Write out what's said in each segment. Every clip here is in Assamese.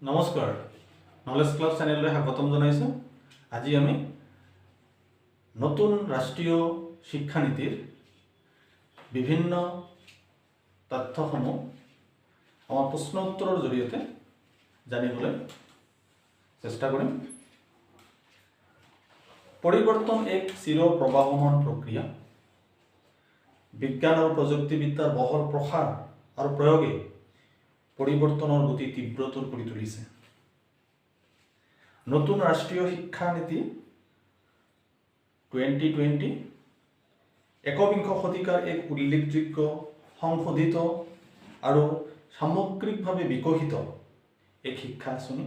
নমস্কাৰ নলেজ ক্লাব চেনেললৈ স্বাগতম জনাইছোঁ। আজি আমি নতুন ৰাষ্ট্ৰীয় শিক্ষানীতিৰ বিভিন্ন তথ্যসমূহ আমাৰ প্ৰশ্ন উত্তৰৰ জৰিয়তে জানিবলৈ চেষ্টা কৰিম। পৰিৱৰ্তন এক চিৰ প্ৰবাহমান প্ৰক্ৰিয়া। বিজ্ঞান আৰু প্ৰযুক্তিবিদ্যাৰ বহল প্ৰসাৰ আৰু প্ৰয়োগে পৰিৱৰ্তনৰ গতি তীব্ৰতৰ কৰি তুলিছে। নতুন ৰাষ্ট্ৰীয় শিক্ষানীতি 2020 একবিংশ শতিকাৰ এক উল্লেখযোগ্য সংশোধিত আৰু সামগ্ৰিকভাৱে বিকশিত এক শিক্ষা আঁচনি,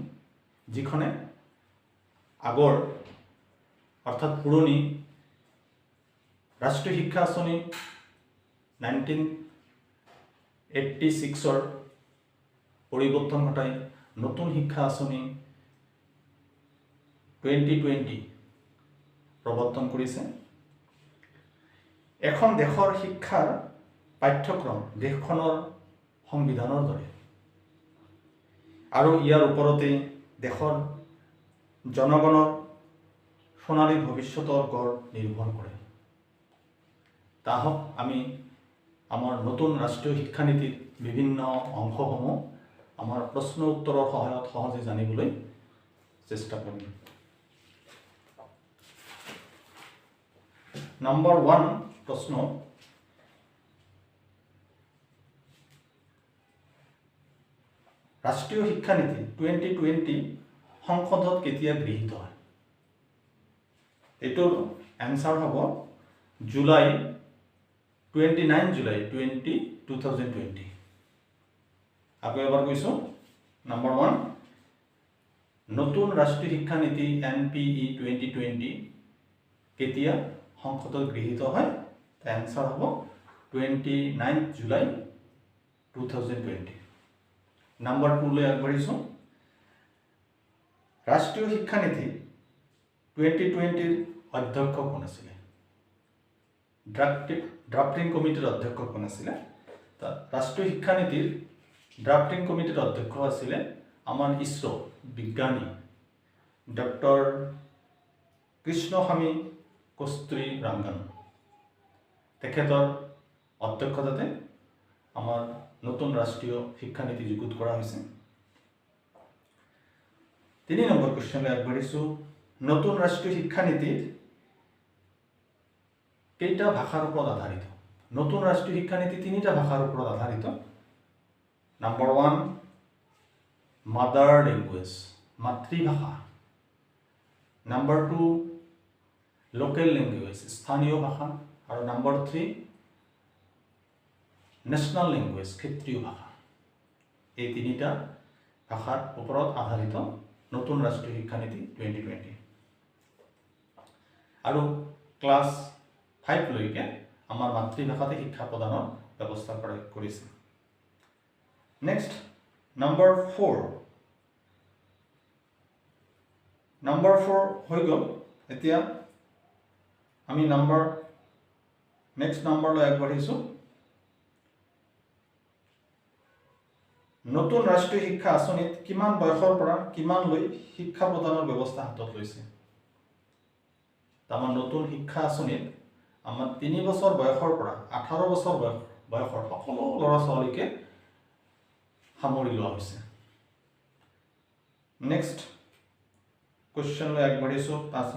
যিখনে আগৰ অৰ্থাৎ পুৰণি ৰাষ্ট্ৰীয় শিক্ষা আঁচনি 1986 পৰিৱৰ্তন ঘটাই নতুন শিক্ষা আঁচনি 2020 প্ৰৱৰ্তন কৰিছে। এখন দেশৰ শিক্ষাৰ পাঠ্যক্ৰম দেশখনৰ সংবিধানৰ দৰে, আৰু ইয়াৰ ওপৰতে দেশৰ জনগণৰ সোণালী ভৱিষ্যতৰ গঢ় নিৰ্ভৰ কৰে। তাহক আমি আমাৰ নতুন ৰাষ্ট্ৰীয় শিক্ষানীতিৰ বিভিন্ন অংশসমূহ আমাৰ প্ৰশ্ন উত্তৰৰ সহায়ত সহজে জানিবলৈ চেষ্টা কৰিম। নম্বৰ 1 প্ৰশ্ন, ৰাষ্ট্ৰীয় শিক্ষানীতি 2020 সংসদত কেতিয়া গৃহীত হয়? এইটোৰ এনসাৰ হ'ব 29 জুলাই 2020। আকৌ এবাৰ কৈছোঁ, নম্বৰ 1 নতুন ৰাষ্ট্ৰীয় শিক্ষানীতি NPE 2020 কেতিয়া সংসদত গৃহীত হয়? তাৰ এনসাৰ হ'ব 29 জুলাই 2020। নম্বৰ 2 লৈ আগবাঢ়িছোঁ। ৰাষ্ট্ৰীয় শিক্ষানীতি 2020ৰ অধ্যক্ষ কোন আছিলে? ড্ৰাফটিং কমিটিৰ অধ্যক্ষ কোন আছিলে? ৰাষ্ট্ৰীয় শিক্ষানীতিৰ ড্ৰাফটিং কমিটিৰ অধ্যক্ষ আছিলে আমাৰ ইছৰো বিজ্ঞানী ডক্টৰ কৃষ্ণস্বামী কস্তুৰী ৰাংগান। তেখেতৰ অধ্যক্ষতাতে আমাৰ নতুন ৰাষ্ট্ৰীয় শিক্ষানীতি যুগুত কৰা হৈছে। 3 নম্বৰ কুৱেশ্যনলৈ আগবাঢ়িছোঁ। নতুন ৰাষ্ট্ৰীয় শিক্ষানীতিৰ কেইটা ভাষাৰ ওপৰত আধাৰিত? নতুন ৰাষ্ট্ৰীয় শিক্ষানীতি 3টা ভাষাৰ ওপৰত আধাৰিত। নম্বৰ 1 মাদাৰ লেংগুৱেজ, মাতৃভাষা। নম্বৰ 2 লোকেল লেংগুৱেজ, স্থানীয় ভাষা। আৰু নম্বৰ 3 নেশ্যনেল লেংগুৱেজ, ক্ষেত্ৰীয় ভাষা। এই 3টা ভাষাৰ ওপৰত আধাৰিত নতুন ৰাষ্ট্ৰীয় শিক্ষানীতি 2020। আৰু ক্লাছ 5 লৈকে আমাৰ মাতৃভাষাতে শিক্ষা প্ৰদানৰ ব্যৱস্থা কৰিছে। নেক্সট নম্বৰ 4 হৈ গ'ল। এতিয়া আমি নেক্সট নম্বৰলৈ আগবাঢ়িছোঁ। নতুন ৰাষ্ট্ৰীয় শিক্ষা আঁচনিত কিমান বয়সৰ পৰা কিমানলৈ শিক্ষা প্ৰদানৰ ব্যৱস্থা হাতত লৈছে? আমাৰ নতুন শিক্ষা আঁচনিত আমাৰ 3 বছৰ বয়সৰ পৰা 18 বছৰ বয়সৰ সকলো ল'ৰা ছোৱালীকে সামৰি লোৱা হৈছে। নেক্সট কুৱেশ্যনলৈ আগবাঢ়িছোঁ। 5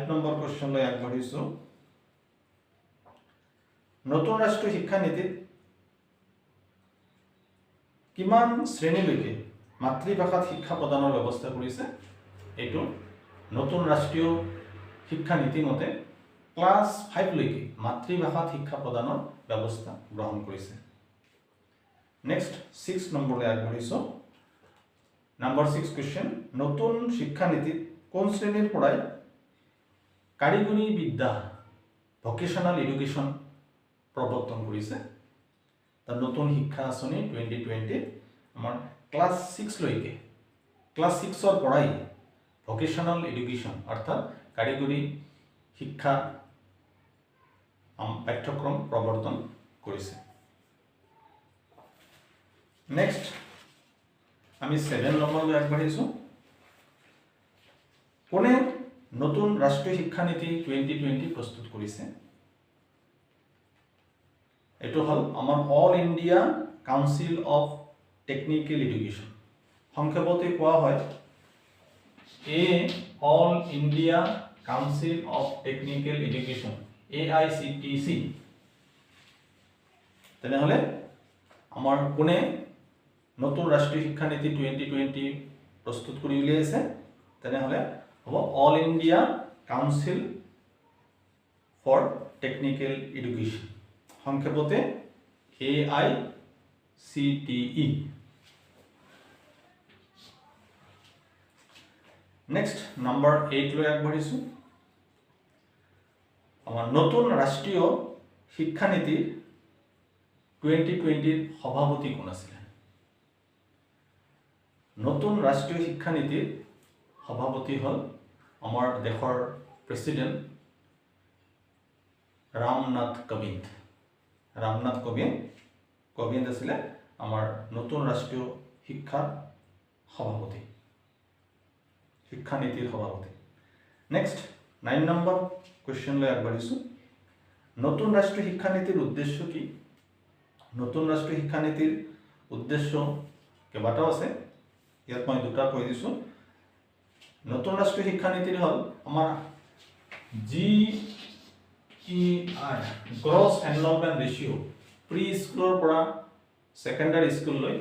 নম্বৰ কুৱেশ্যনলৈ আগবাঢ়িছোঁ। নতুন ৰাষ্ট্ৰীয় শিক্ষানীতিত কিমান শ্ৰেণীলৈকে মাতৃভাষাত শিক্ষা প্ৰদানৰ ব্যৱস্থা কৰিছে? এইটো নতুন ৰাষ্ট্ৰীয় শিক্ষানীতি মতে ক্লাছ 5 লৈকে মাতৃভাষাত শিক্ষা প্ৰদানৰ ব্যৱস্থা গ্ৰহণ কৰিছে। নেক্সট 6 নম্বৰলৈ আগবাঢ়িছোঁ। নম্বৰ 6 কুৱেশ্যন, নতুন শিক্ষানীতিত কোন শ্ৰেণীৰ পৰাই কাৰিকৰী বিদ্যা ভকেশ্যনেল এডুকেশ্যন প্ৰৱৰ্তন কৰিছে? তাৰ নতুন শিক্ষা আঁচনি 2020 আমাৰ ক্লাছ 6 লৈকে, ক্লাছ 6ৰ পৰাই ভকেশ্যনেল এডুকেশ্যন অৰ্থাৎ কাৰিকৰী শিক্ষা পাঠ্যক্ৰম প্ৰৱৰ্তন কৰিছে। নেক্সট আমি 7 নম্বৰলৈ আগবাঢ়িছো কোনে নতুন ৰাষ্ট্ৰীয় শিক্ষানীতি 2020 প্ৰস্তুত কৰিছে এটো হল আমাৰ all India council of technical education সংক্ষেপতে কোৱা হয় এ all India council of technical education AICTC তেনেহলে আমাৰ কোনে নতুন ৰাষ্ট্ৰীয় শিক্ষানীতি 2020 প্ৰস্তুত কৰি উলিয়াইছে তেনেহলে হ'ব all India council for technical education সংক্ষেপতে AICTE নেক্সট নম্বৰ 8 লৈ আগবাঢ়িছো আমাৰ নতুন ৰাষ্ট্ৰীয় শিক্ষানীতিৰ 2020 সভাপতি কোন আছিল নতুন ৰাষ্ট্ৰীয় শিক্ষানীতিৰ সভাপতি হল আমাৰ দেশৰ প্ৰেসিডেন্ট ৰামনাথ কোবিন্দ আছিল আমাৰ নতুন ৰাষ্ট্ৰীয় শিক্ষানীতিৰ সভাপতি নেক্সট 9 নম্বৰ কোৱেশ্চন লৈ আগবাঢ়িছো নতুন ৰাষ্ট্ৰীয় শিক্ষানীতিৰ উদ্দেশ্য কি নতুন ৰাষ্ট্ৰীয় শিক্ষানীতিৰ উদ্দেশ্য কেইবাটাও আছে ইয়াত মই দুটা কৈ দিছো নতুন ৰাষ্ট্ৰীয় শিক্ষানীতিৰ হল আমাৰ GER গ্ৰছ এনৰলমেন্ট ৰেশিও প্ৰি স্কুলৰ পৰা সেকেন্ডাৰী স্কুল লৈ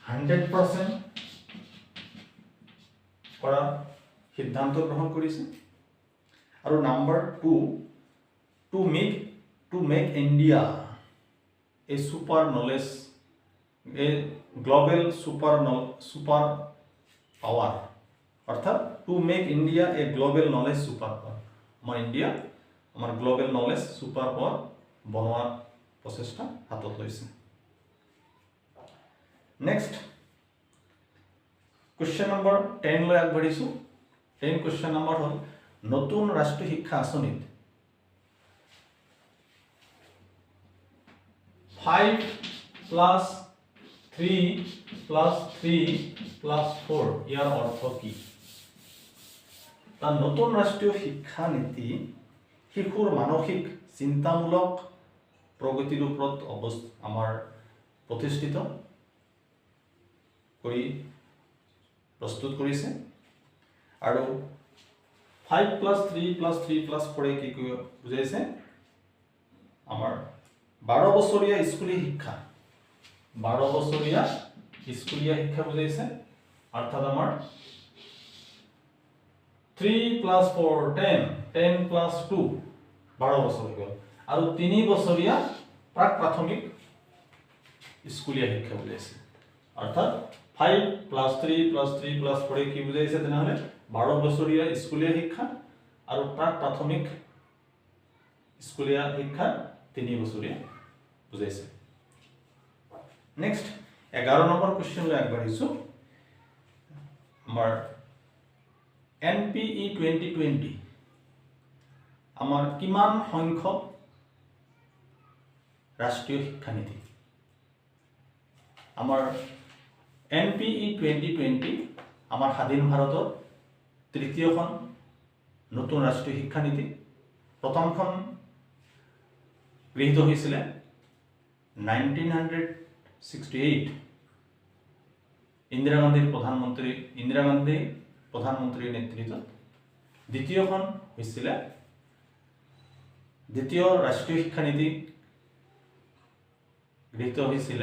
100% কৰা সিদ্ধান্ত গ্ৰহণ কৰিছে আৰু number 2 to make India a super knowledge a global super power অর্থাৎ to make India a global knowledge super power আমাৰ ইন্ডিয়া আমাৰ গ্লোবাল নলেজ সুপাৰ পাৱাৰ বনোৱাৰ প্ৰচেষ্টা হাতত লৈছে নেক্সট কোৱেশ্চন নম্বৰ 10 লৈ আগবাঢ়িছো 10 কোৱেশ্চন নম্বৰ হল নতুন ৰাষ্ট্ৰীয় শিক্ষা আঁচনিত 5 + 3 + 3 + 4 ইয়াৰ অৰ্থ কি তাৰ নতুন ৰাষ্ট্ৰীয় শিক্ষা নীতি শিশুৰ মানসিক চিন্তামূলক প্ৰগতিৰ ওপৰত আমাৰ প্ৰতিষ্ঠিত কৰি প্ৰস্তুত কৰিছে আৰু 5 + 3 + 3 + 4 কি বুজাইছে আমাৰ 12 বছৰীয়া স্কুলীয়া শিক্ষা বুজাইছে অৰ্থাৎ আমাৰ 3 + 4 10 10 + 2 12 বছৰ হৈ গ'ল আৰু 3 বছৰীয়া প্ৰাক প্ৰাথমিক স্কুলীয়া শিক্ষা বুজাইছে অৰ্থাৎ 5 + 3 + 3 + 4 কি বুজাইছে তেনেহলে 12 বছৰীয়া স্কুলীয়া শিক্ষা আৰু প্ৰাক প্ৰাথমিক স্কুলীয়া শিক্ষা 3 বছৰীয়া বুজাইছে নেক্সট 11 নম্বৰ কোৱেশ্চন লৈ আগবাঢ়িছো আমাৰ NPE 2020 আমাৰ কিমান সংখ্যক ৰাষ্ট্ৰীয় শিক্ষানীতি আমাৰ NPE 2020 আমাৰ স্বাধীন ভাৰতৰ তৃতীয়খন নতুন ৰাষ্ট্ৰীয় শিক্ষানীতি প্ৰথমখন গৃহীত হৈছিল 1968 ইন্দিৰা গান্ধীৰ প্ৰধানমন্ত্ৰীৰ নেতৃত্বত দ্বিতীয়খন হৈছিল দ্বিতীয় ৰাষ্ট্ৰীয় শিক্ষানীতি গৃহীত হৈছিল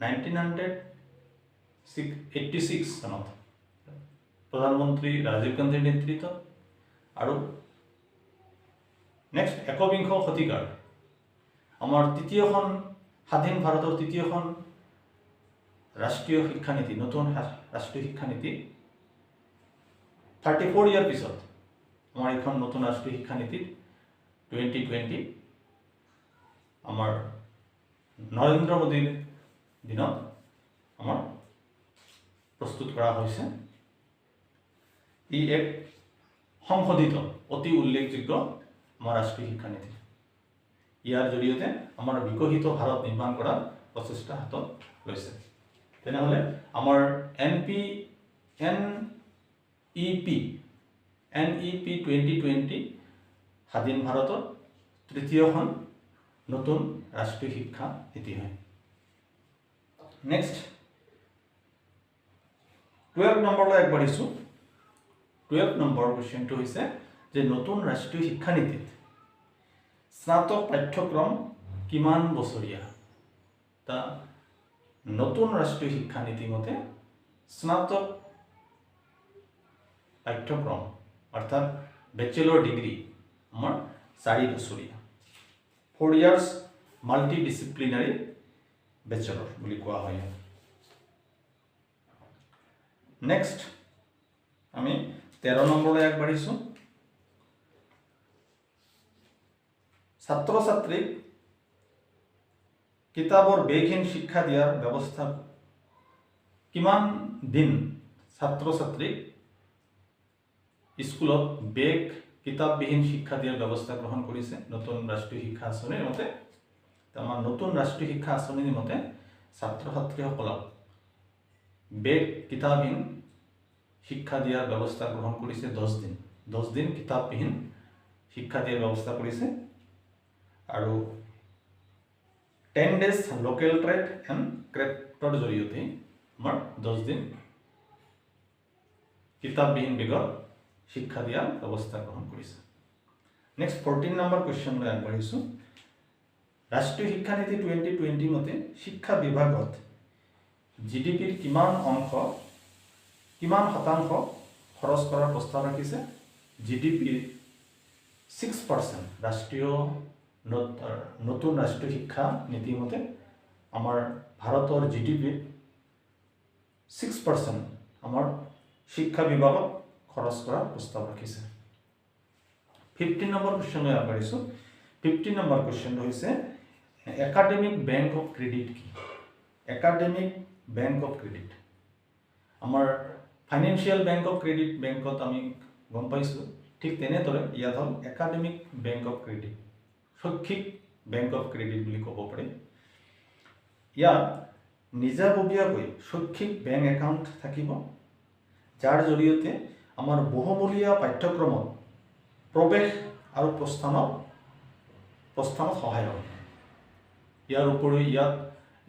1986 চনত প্ৰধানমন্ত্ৰী ৰাজীৱ গান্ধীৰ নেতৃত্বত আৰু নেক্সট একবিংশ শতিকাৰ আমাৰ তৃতীয়খন স্বাধীন ভাৰতৰ তৃতীয়খন ৰাষ্ট্ৰীয় শিক্ষানীতি নতুন ৰাষ্ট্ৰীয় শিক্ষানীতি 34 ইয়াৰ পিছত আমাৰ এখন নতুন ৰাষ্ট্ৰীয় শিক্ষানীতি 2020 আমাৰ নৰেন্দ্ৰ মোদীৰ দিনত আমাৰ প্ৰস্তুত কৰা হৈছে ই এক সংশোধিত অতি উল্লেখযোগ্য আমাৰ ৰাষ্ট্ৰীয় শিক্ষানীতি ইয়াৰ জৰিয়তে আমাৰ বিকশিত ভাৰত নিৰ্মাণ কৰাৰ প্ৰচেষ্টা হাতত লৈছে তেনেহ'লে আমাৰ NEP 2020 স্বাধীন ভাৰতৰ তৃতীয়খন নতুন ৰাষ্ট্ৰীয় শিক্ষা নীতি হয়। নেক্সট 12 নম্বৰলৈ আগবাঢ়িছোঁ। 12 নম্বৰ কুৱেশ্যনটো হৈছে যে নতুন ৰাষ্ট্ৰীয় শিক্ষানীতিত স্নাতক পাঠ্যক্ৰম কিমান বছৰীয়া? তা নতুন ৰাষ্ট্ৰীয় শিক্ষানীতি মতে স্নাতক পাঠ্যক্ৰম অৰ্থাৎ বেচেলৰ ডিগ্ৰী আমাৰ 4 বছৰীয়া, 4 years মাল্টি ডিসিপ্লিনাৰী বেচেলৰ বুলি কোৱা হয়। নেক্সট আমি 13 নম্বৰলৈ আগবাঢ়িছোঁ। ছাত্ৰ ছাত্ৰীক কিতাপৰ বেগহীন শিক্ষা দিয়াৰ ব্যৱস্থা কিমান দিন ছাত্ৰ ছাত্ৰীক স্কুলত বেগ কিতাপবিহীন শিক্ষা দিয়াৰ ব্যৱস্থা গ্ৰহণ কৰিছে নতুন ৰাষ্ট্ৰীয় শিক্ষা আঁচনিৰ মতে। আমাৰ নতুন ৰাষ্ট্ৰীয় শিক্ষা আঁচনিৰ মতে ছাত্ৰ ছাত্ৰীসকলক বেগ কিতাপহীন শিক্ষা দিয়াৰ ব্যৱস্থা গ্ৰহণ কৰিছে 10 দিন কিতাপবিহীন শিক্ষা দিয়াৰ ব্যৱস্থা কৰিছে। আৰু 10 days লোকেল ট্ৰেড এণ্ড ক্ৰেফ্টৰ জৰিয়তে আমাৰ 10 দিন কিতাপবিহীন বেগত শিক্ষা দিয়াৰ ব্যৱস্থা গ্ৰহণ কৰিছে। নেক্সট 14 নম্বৰ কুৱেশ্যনলৈ আগবাঢ়িছোঁ। ৰাষ্ট্ৰীয় শিক্ষানীতি 2020 মতে শিক্ষা বিভাগত GDPৰ কিমান শতাংশ খৰচ কৰাৰ প্ৰস্তাৱ ৰাখিছে? GDPৰ 6% নতুন ৰাষ্ট্ৰীয় শিক্ষা নীতি মতে আমাৰ ভাৰতৰ GDPৰ 6% আমাৰ শিক্ষা বিভাগত খৰচ কৰাৰ প্ৰস্তাৱ ৰাখিছে। 15 নম্বৰ কুৱেশ্যনলৈ আগবাঢ়িছোঁ। 15 নম্বৰ কুৱেশ্যনটো হৈছে একাডেমিক বেংক অফ ক্ৰেডিট কি? একাডেমিক বেংক অফ ক্ৰেডিট আমাৰ ফাইনেন্সিয়েল বেংক অফ ক্ৰেডিট বেংকত আমি গম পাইছোঁ, ঠিক তেনেদৰে ইয়াত হ'ল একাডেমিক বেংক অফ ক্ৰেডিট, শৈক্ষিক বেংক অফ ক্ৰেডিট বুলি ক'ব পাৰি। ইয়াত নিজাববীয়াকৈ শৈক্ষিক বেংক একাউণ্ট থাকিব, যাৰ জৰিয়তে আমাৰ বহুমূলীয়া পাঠ্যক্ৰমত প্ৰৱেশ আৰু প্ৰস্থানত সহায় হয়। ইয়াৰ উপৰিও ইয়াত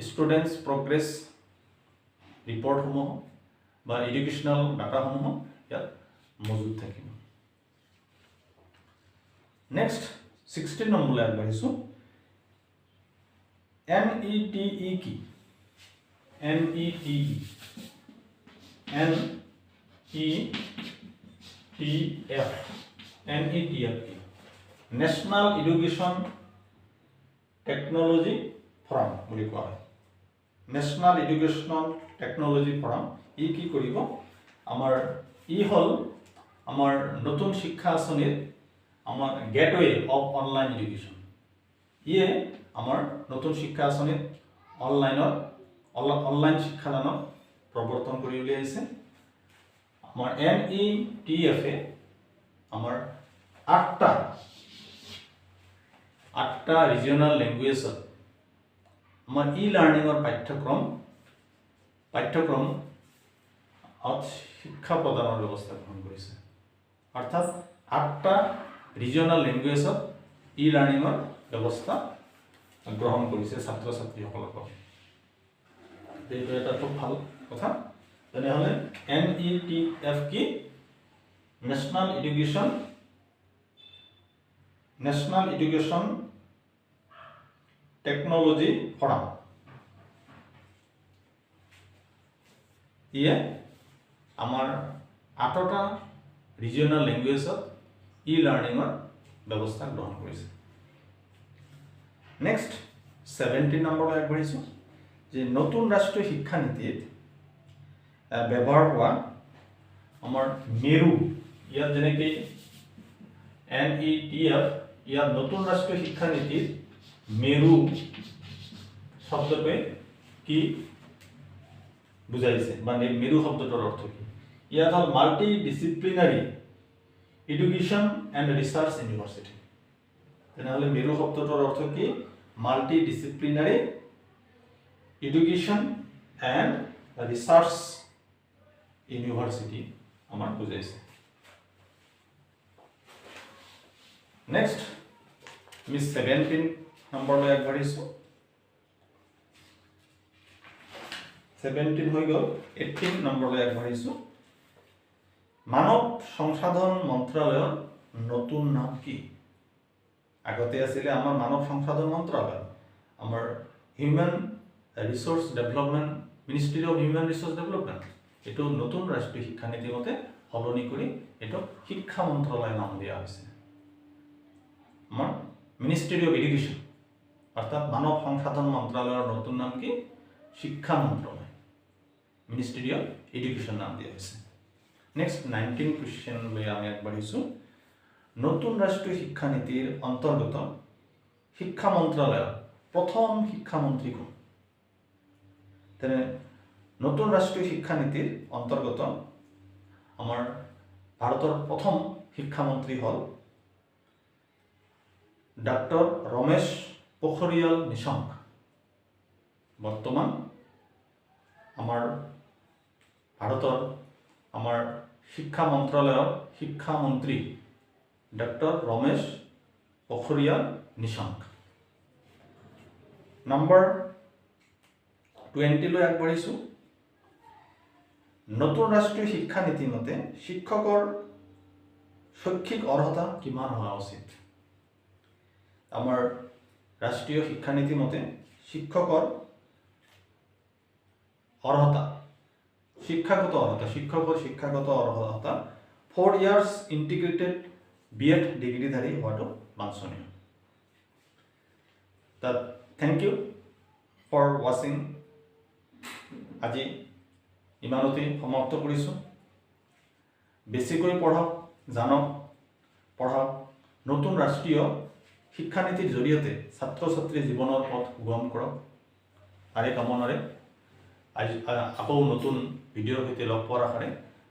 ষ্টুডেণ্টছ প্ৰগ্ৰেছ ৰিপৰ্টসমূহ বা এডুকেশ্যনেল ডাটাসমূহ ইয়াত মজুত থাকিব। নেক্সট 16 নম্বৰলৈ আগবাঢ়িছোঁ। NETE কি? NETF কি? নেশ্যনেল এডুকেশ্যন টেকন'লজি ফৰাম বুলি কোৱা হয়। নেশ্যনেল এডুকেশ্যনেল টেকন'লজি ফৰাম ই কি কৰিব? ই হ'ল আমাৰ নতুন শিক্ষা আঁচনিৰ আমাৰ গেটৱে অফ অনলাইন এডুকেশ্যন। ইয়ে আমাৰ নতুন শিক্ষা আঁচনিত অনলাইন শিক্ষাদানক প্ৰৱৰ্তন কৰি উলিয়াইছে। আমাৰ NETF-এ আমাৰ 8টা ৰিজিয়নেল লেংগুৱেজত আমাৰ ই-লাৰ্ণিঙৰ পাঠ্যক্ৰম শিক্ষা প্ৰদানৰ ব্যৱস্থা গ্ৰহণ কৰিছে। অৰ্থাৎ 8টা ৰিজিয়নেল লেংগুৱেজত ই-লাৰ্ণিঙৰ ব্যৱস্থা গ্ৰহণ কৰিছে ছাত্ৰ ছাত্ৰীসকলক। এইটো এটা খুব ভাল কথা। তেনেহ'লে NETF কি? National education technology forum. ইয়ে আমাৰ 8টা ৰিজিয়নেল লেংগুৱেজত ই-লাৰ্ণিঙৰ ব্যৱস্থা গ্ৰহণ কৰিছে। নেক্সট 17 নম্বৰলৈ আগবাঢ়িছোঁ যে নতুন ৰাষ্ট্ৰীয় শিক্ষানীতিত ব্যৱহাৰ হোৱা আমাৰ মেৰু, ইয়াত যেনেকৈ NETF, ইয়াত নতুন ৰাষ্ট্ৰীয় শিক্ষানীতিত মেৰু শব্দটোৱে কি বুজাইছে বা মেৰু শব্দটোৰ অৰ্থ কি? ইয়াত হ'ল multi disciplinary education and research university. তেনেহ'লে মেৰু শব্দটোৰ অৰ্থ কি? Multi disciplinary education and research university আমাৰ বুজাইছে। নেক্সট আমি 17 নম্বৰলৈ আগবাঢ়িছোঁ। 17 হৈ গ'ল, 18 নম্বৰলৈ আগবাঢ়িছোঁ। মানৱ সংসাধন মন্ত্ৰালয়ৰ নতুন নাম কি? আগতে আছিলে আমাৰ মানৱ সংসাধন মন্ত্ৰালয়, আমাৰ human resource development, ministry of human resource development. এইটো নতুন ৰাষ্ট্ৰীয় শিক্ষানীতি মতে সলনি কৰি এইটো শিক্ষা মন্ত্ৰালয় নাম দিয়া হৈছে। আমাৰ মিনিষ্ট্ৰি অফ এডুকেশ্যন অৰ্থাৎ মানৱ সংসাধন মন্ত্ৰালয়ৰ নতুন নাম কি? শিক্ষা মন্ত্ৰালয়, মিনিষ্ট্ৰি অফ এডুকেশ্যন নাম দিয়া হৈছে। নেক্সট 19 কুৱেশ্যনলৈ আমি আগবাঢ়িছোঁ। নতুন ৰাষ্ট্ৰীয় শিক্ষানীতিৰ অন্তৰ্গত শিক্ষা মন্ত্ৰালয়ৰ প্ৰথম শিক্ষামন্ত্ৰী কোন? তেনে নতুন ৰাষ্ট্ৰীয় শিক্ষানীতিৰ অন্তৰ্গত আমাৰ ভাৰতৰ প্ৰথম শিক্ষামন্ত্ৰী হ'ল ডাক্তৰ ৰমেশ পোখৰিয়াল নিশংক। বৰ্তমান আমাৰ ভাৰতৰ আমাৰ শিক্ষা মন্ত্ৰালয়ৰ শিক্ষামন্ত্ৰী ডাক্তৰ ৰমেশ পোখৰিয়াল নিশংক। নম্বৰ 20লৈ আগবাঢ়িছোঁ। নতুন ৰাষ্ট্ৰীয় শিক্ষানীতি মতে শিক্ষকৰ শৈক্ষিক অৰ্হতা কিমান হোৱা উচিত? আমাৰ ৰাষ্ট্ৰীয় শিক্ষানীতি মতে শিক্ষকৰ অৰ্হতা, শিক্ষকৰ শিক্ষাগত অৰ্হতা 4 years ইণ্টিগ্ৰেটেড BEd ডিগ্ৰীধাৰী হোৱাটো বাঞ্ছনীয়। থেংক ইউ ফৰ ৱাচিং। আজি ইমানতেই সমাপ্ত কৰিছোঁ। বেছিকৈ পঢ়ক, জানক, পঢ়ক। নতুন ৰাষ্ট্ৰীয় শিক্ষানীতিৰ জৰিয়তে ছাত্ৰ ছাত্ৰীৰ জীৱনৰ পথ সুগম কৰক। তাৰে কামনাৰে আকৌ নতুন ভিডিঅ'ৰ সৈতে লগ পোৱাৰ আশাৰে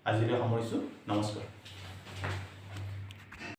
আজিলৈ সামৰিছোঁ। নমস্কাৰ।